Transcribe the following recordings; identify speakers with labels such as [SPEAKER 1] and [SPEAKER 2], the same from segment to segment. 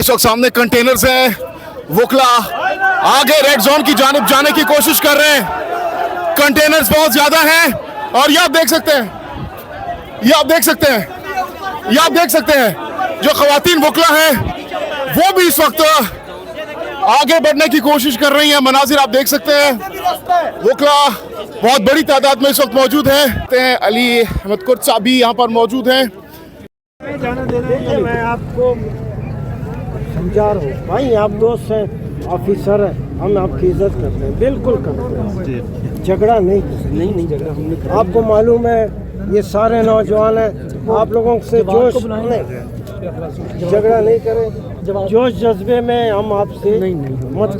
[SPEAKER 1] इस वक्त सामने कंटेनर्स हैं, वुकला आगे रेड जोन की जानिब जाने की कोशिश कर रहे हैं। कंटेनर्स बहुत ज्यादा हैं और ये आप देख सकते हैं, ये आप देख सकते हैं, ये आप देख सकते हैं जो खवातीन वुकला हैं वो भी इस वक्त आगे बढ़ने की कोशिश कर रही हैं। मनाजिर आप देख सकते हैं, वुकला बहुत बड़ी तादाद में इस वक्त मौजूद हैं। अली अहमद कुर्द साहब भी यहाँ पर मौजूद हैं।
[SPEAKER 2] मैं आपको समझा रहा हूँ भाई, आप दोस्त हैं, ऑफिसर हैं, हम आपकी इज्जत करते हैं, बिल्कुल करते हैं, झगड़ा नहीं झगड़ा हमने। आपको मालूम है ये सारे नौजवान हैं, आप लोगों से जोश झगड़ा नहीं करें, जोश जज्बे में हम आपसे मत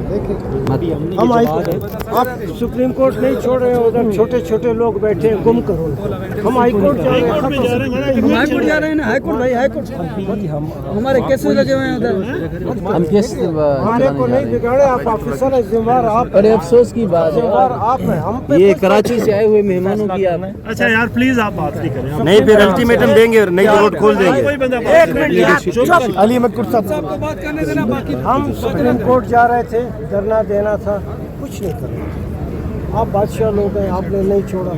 [SPEAKER 2] देखिए हम आप सुप्रीम कोर्ट नहीं छोड़ रहे हैं, उधर छोटे छोटे लोग बैठे हैं, गुम करो। हम हाई कोर्ट जा रहे हैं,
[SPEAKER 3] हम हाई कोर्ट जा रहे हैं ना, हाई कोर्ट भाई, हाई कोर्ट हमारे केसेस लगे हुए हैं उधर। हम केस
[SPEAKER 2] हमारे को नहीं बिगाड़े, आप ऑफिसर है, जिम्मेदार आप।
[SPEAKER 3] अरे अफसोस की बात है,
[SPEAKER 2] जिम्मेदार आप हैं, हम पे
[SPEAKER 3] ये कराची से आए हुए मेहमानों की आप।
[SPEAKER 4] अच्छा यार प्लीज आप बात नहीं करें,
[SPEAKER 2] नहीं फिर अल्टीमेटम देंगे और नहीं रोड खोल देंगे। एक मिनट अली अहमद कुर्द साहब, हम सुप्रीम कोर्ट जा रहे थे, धरना देना था, कुछ नहीं करना। आप बादशाह लोग हैं, आपने नहीं छोड़ा।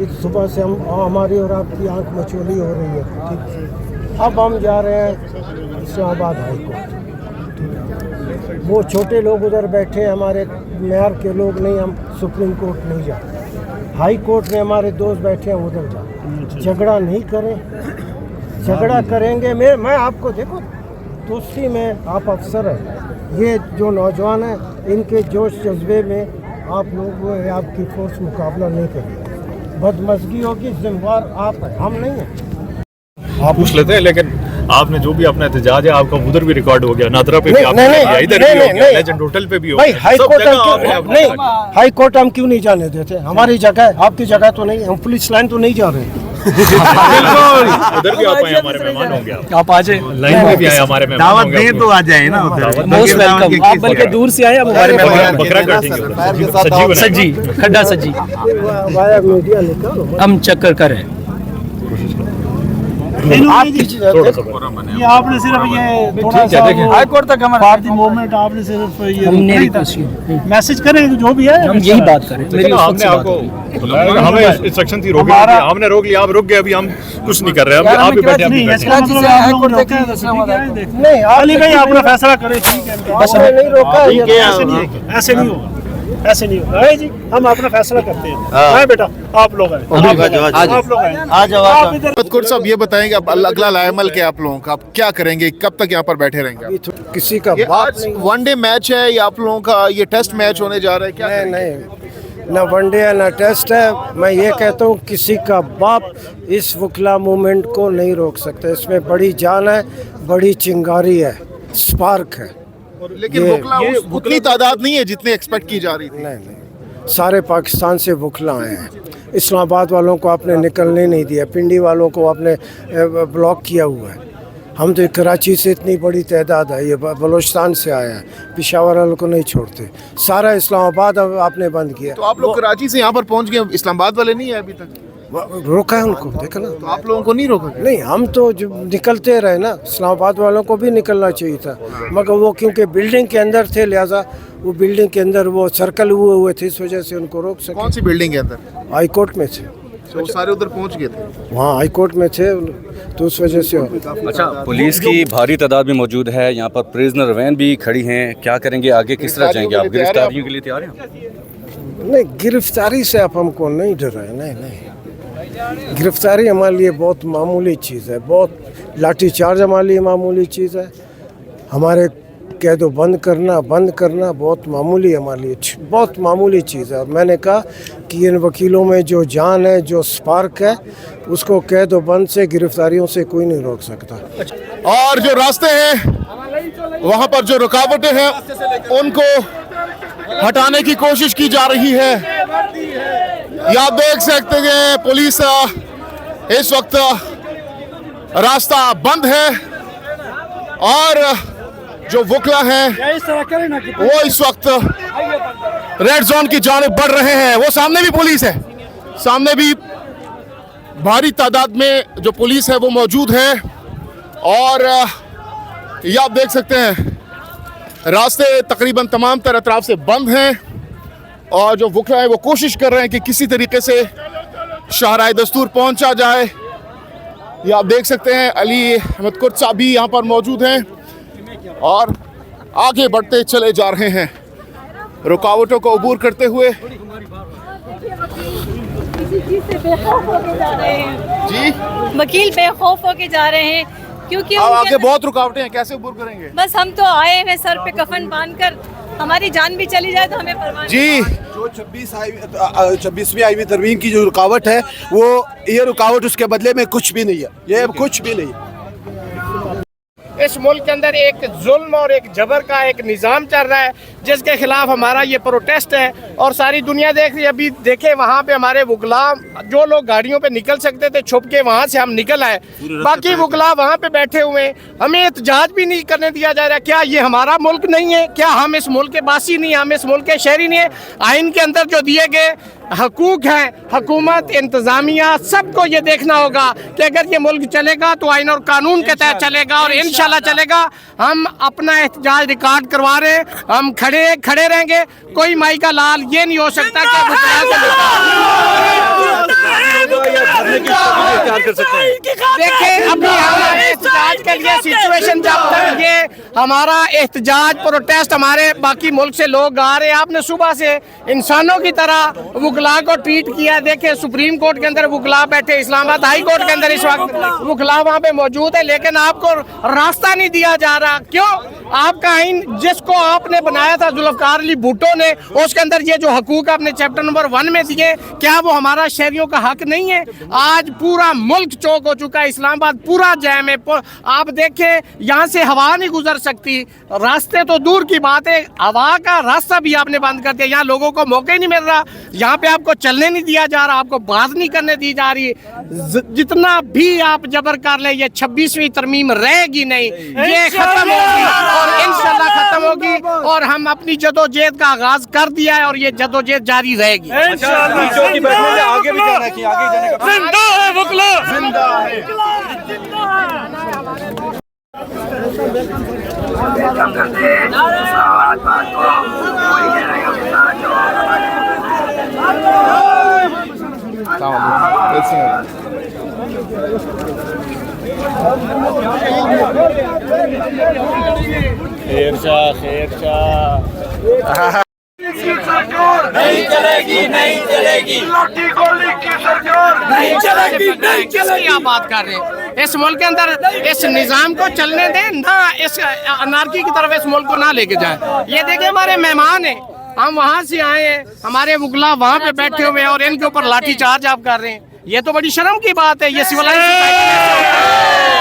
[SPEAKER 2] इस सुबह से हम हमारी और आपकी आंख मचोली हो रही है, ठीक। अब हम जा रहे हैं इस्लामाबाद हाई कोर्ट। वो छोटे लोग उधर बैठे हैं, हमारे मेयर के लोग नहीं, हम सुप्रीम कोर्ट नहीं जा रहे। हाई कोर्ट में हमारे दोस्त बैठे हैं, उधर जा। झगड़ा नहीं करें, झगड़ा करेंगे मैं आपको देखो दोस्ती में आप अफसर हैं, ये जो नौजवान हैं इनके जोश जज्बे में आप लोग आपकी फोर्स मुकाबला नहीं करेगी, बदमज़गी होगी, जिम्मेदार आप हैं, हम नहीं हैं।
[SPEAKER 5] आप पूछ लेते हैं, लेकिन आपने जो भी अपना एहतजाज है आपका उधर भी रिकॉर्ड हो गया, नादरा पे भी आपने किया, इधर भी हो गया, लेजेंड होटल पे भी हो गया।
[SPEAKER 2] हाई कोर्ट हम क्यों नहीं जाने देते? हमारी जगह है, आपकी जगह तो नहीं, हम पुलिस लाइन तो नहीं जा रहे।
[SPEAKER 5] बिल्कुल उधर भी आप आए, हमारे मेहमान होंगे,
[SPEAKER 3] आप आ जाए,
[SPEAKER 5] लाइन में भी आए, हमारे मेहमान
[SPEAKER 4] दावत दें तो आ जाए ना उधर।
[SPEAKER 3] Most welcome. आप बल्कि दूर से आए, हमारे मेहमान
[SPEAKER 5] बकरा काटेंगे,
[SPEAKER 3] सज्जी खड्डा सज्जी
[SPEAKER 2] वाया मीडिया निकालो,
[SPEAKER 3] हम चक्कर करें।
[SPEAKER 4] ये आपने सिर्फ ये थोड़ा सा
[SPEAKER 3] हाई कोर्ट तक हमारा
[SPEAKER 4] भारतीय मूवमेंट, आपने सिर्फ ये
[SPEAKER 3] हमने
[SPEAKER 4] मैसेज करें जो भी है,
[SPEAKER 3] हम यही बात करें। मेरी
[SPEAKER 5] हमने आपको हमें इंस्ट्रक्शन थी रोक लिया, हमने रोक लिया, आप रुक गए, अभी हम कुछ नहीं कर रहे हैं, आप भी बैठे
[SPEAKER 4] नहीं
[SPEAKER 5] हैं।
[SPEAKER 4] इसका मतलब हाई कोर्ट नहीं, अली भाई अपना फैसला करें, ठीक है,
[SPEAKER 2] बस हमें नहीं रोका।
[SPEAKER 4] ऐसे नहीं होगा, ऐसे नहीं होगा जी, हम अपना फैसला करते हैं। मैं बेटा आप लोग आए, आप लोग आए,
[SPEAKER 2] आ जाओ।
[SPEAKER 1] अहमद कुर्द साहब ये बताएंगे अब अगला लाएमल क्या आप लोगों का, आप क्या करेंगे, कब तक यहाँ पर बैठे रहेंगे?
[SPEAKER 2] किसी का
[SPEAKER 1] ये
[SPEAKER 2] बात
[SPEAKER 1] आज वनडे मैच है या आप लोगों का ये टेस्ट मैच होने जा रहा है क्या?
[SPEAKER 2] नहीं, ना वनडे है ना टेस्ट है। मैं ये कहता हूँ किसी का बाप इस वुकला मूवमेंट को नहीं रोक सकता। इसमें बड़ी जान है, बड़ी चिंगारी है, स्पार्क है।
[SPEAKER 1] लेकिन वुकला उतनी तादाद नहीं है जितनी एक्सपेक्ट की जा रही थी।
[SPEAKER 2] नहीं, सारे पाकिस्तान से वुकला आए हैं। इस्लामाबाद वालों को आपने निकलने नहीं दिया, पिंडी वालों को आपने ब्लॉक किया हुआ है। हम तो कराची से इतनी बड़ी तादाद है, ये बलूचिस्तान से आया है, पेशावर वालों को नहीं छोड़ते। सारा इस्लामाबाद अब आपने बंद किया।
[SPEAKER 1] तो आप लोग कराची से यहाँ पर पहुँच गए, इस्लामाबाद वाले नहीं है अभी तक?
[SPEAKER 2] रोका है उनको, देखा ना।
[SPEAKER 1] तो आप लोगों को नहीं रोका?
[SPEAKER 2] नहीं, हम तो जो निकलते रहे ना, इस्लामाबाद वालों को भी निकलना चाहिए था, मगर वो क्योंकि बिल्डिंग के अंदर थे, लिहाजा वो बिल्डिंग के अंदर वो सर्कल हुए थे, इस वजह से उनको रोक सके।
[SPEAKER 1] कौन सी बिल्डिंग के अंदर?
[SPEAKER 2] हाई कोर्ट में थे,
[SPEAKER 1] तो वो सारे उधर पहुँच गए थे?
[SPEAKER 2] वहाँ हाई कोर्ट में थे, तो उस वजह से।
[SPEAKER 6] अच्छा, पुलिस की भारी तादाद में मौजूद है, यहाँ पर प्रिजनर वैन भी खड़ी हैं, क्या करेंगे आगे, किस तरह जाएंगे आप? गिरफ्तारियों के लिए तैयार हैं?
[SPEAKER 2] नहीं, गिरफ्तारी से आप हमको नहीं डर रहे, नहीं। गिरफ्तारी हमारे लिए बहुत मामूली चीज़ है, बहुत लाठीचार्ज हमारे लिए मामूली चीज़ है। हमारे कैदो बंद करना बहुत मामूली हमारे लिए, बहुत मामूली चीज़ है। मैंने कहा कि इन वकीलों में जो जान है, जो स्पार्क है, उसको कैदो बंद से, गिरफ्तारियों से कोई नहीं रोक सकता।
[SPEAKER 1] और जो रास्ते हैं वहाँ पर जो रुकावटें हैं उनको हटाने की कोशिश की जा रही है। ये आप देख सकते हैं पुलिस इस वक्त रास्ता बंद है और जो वुकला हैं वो इस वक्त रेड जोन की जानिब बढ़ रहे हैं। वो सामने भी पुलिस है, सामने भी भारी तादाद में जो पुलिस है वो मौजूद है और ये आप देख सकते हैं रास्ते तकरीबन तमाम तर अतराफ से बंद हैं और जो वुकला हैं वो कोशिश कर रहे हैं कि किसी तरीके से शाहराह दस्तूर पहुंचा जाए। ये आप देख सकते हैं अली अहमद कुर्द साहब भी यहाँ पर मौजूद हैं और आगे बढ़ते चले जा रहे हैं रुकावटों को अबूर करते हुए।
[SPEAKER 7] किसी चीज से बेखौफ होके जा रहे हैं
[SPEAKER 1] जी
[SPEAKER 7] वकील बेखौफ होके जा रहे हैं क्योंकि
[SPEAKER 1] अब
[SPEAKER 7] उनके
[SPEAKER 1] आगे बहुत रुकावटें हैं, कैसे अबूर करेंगे?
[SPEAKER 7] बस हम तो आए हैं सर पे कफन बांधकर, हमारी जान भी चली जाए तो हमें परवाह
[SPEAKER 1] जी
[SPEAKER 8] जो 26वीं आईवी तरमीम की जो रुकावट है वो ये रुकावट उसके बदले में कुछ भी नहीं है, ये कुछ भी नहीं।
[SPEAKER 9] इस मुल्क के अंदर एक जुल्म और एक जबर का एक निज़ाम चल रहा है जिसके खिलाफ हमारा ये प्रोटेस्ट है और सारी दुनिया देख रही है। अभी देखे वहाँ पे हमारे वुकला, जो लोग गाड़ियों पे निकल सकते थे छुप के वहाँ से हम निकल आए, बाकी वुकला वहाँ पे बैठे हुए, हमें एहतजाज भी नहीं करने दिया जा रहा। क्या ये हमारा मुल्क नहीं है? क्या हम इस मुल्क के बासी नहीं, हम इस मुल्क के शहरी नहीं है? आइन के अंदर जो दिए गए हकूक हैं, हुकूमत इंतज़ामिया सबको ये देखना होगा कि अगर ये मुल्क चलेगा तो आइन और कानून के तहत चलेगा और इंशाल्लाह चलेगा। हम अपना एहतजाज रिकॉर्ड करवा रहे हैं, हम खड़े रहेंगे। कोई माई का लाल ये नहीं हो सकता कि देखिए अभी हमारे एहतजाज के लिए सिचुएशन जब तक ये हमारा एहतजाज प्रोटेस्ट हमारे बाकी मुल्क से लोग आ रहे हैं, आपने सुबह से इंसानों की तरह वुकला को ट्रीट किया। देखे सुप्रीम कोर्ट के अंदर वुकला बैठे, इस्लामाबाद हाई कोर्ट के अंदर इस वक्त वुकला वहाँ पे मौजूद है, लेकिन आपको रास्ता नहीं दिया जा रहा। क्यों? आपका आइन जिसको आपने बनाया था जुल्फकार अली भुट्टो ने, उसके अंदर ये जो हकूक आपने चैप्टर नंबर 1 में दिए, क्या वो हमारा शहरियों का हक नहीं है? आज पूरा मुल्क चौक हो चुका है, इस्लामाबाद पूरा जैम है। आप देखें यहाँ से हवा नहीं गुजर सकती, रास्ते तो दूर की बात है, हवा का रास्ता भी आपने बंद कर दिया। यहाँ लोगों को मौका ही नहीं मिल रहा, यहाँ पे आपको चलने नहीं दिया जा रहा, आपको बात नहीं करने दी जा रही। जितना भी आप जबर कर ले, ये 26वीं तरमीम रहेगी नहीं, ये खत्म होगी और इंशाल्लाह खत्म होगी और हम अपनी जदोजहद का आगाज कर दिया है और ये जदोजहद जारी रहेगी।
[SPEAKER 6] आगे भी जाना कि आगे जाने का
[SPEAKER 9] जिंदा है वुकला,
[SPEAKER 1] जिंदा है।
[SPEAKER 9] नहीं चलेगी, नहीं चलेगी, लाठी गोली की सरकार नहीं चलेगी, नहीं चलेगी। आप बात कर रहे हैं, इस मुल्क के अंदर इस निज़ाम को चलने दें ना, इस अनारकी की तरफ इस मुल्क को ना लेके जाएं। ये देखिए हमारे मेहमान हैं, हम वहाँ से आए हैं, हमारे वुकला वहाँ पे बैठे हुए हैं और इनके ऊपर लाठी चार्ज आप कर रहे हैं। ये तो बड़ी शर्म की बात है। ये सिविलाइज्ड सोसाइटी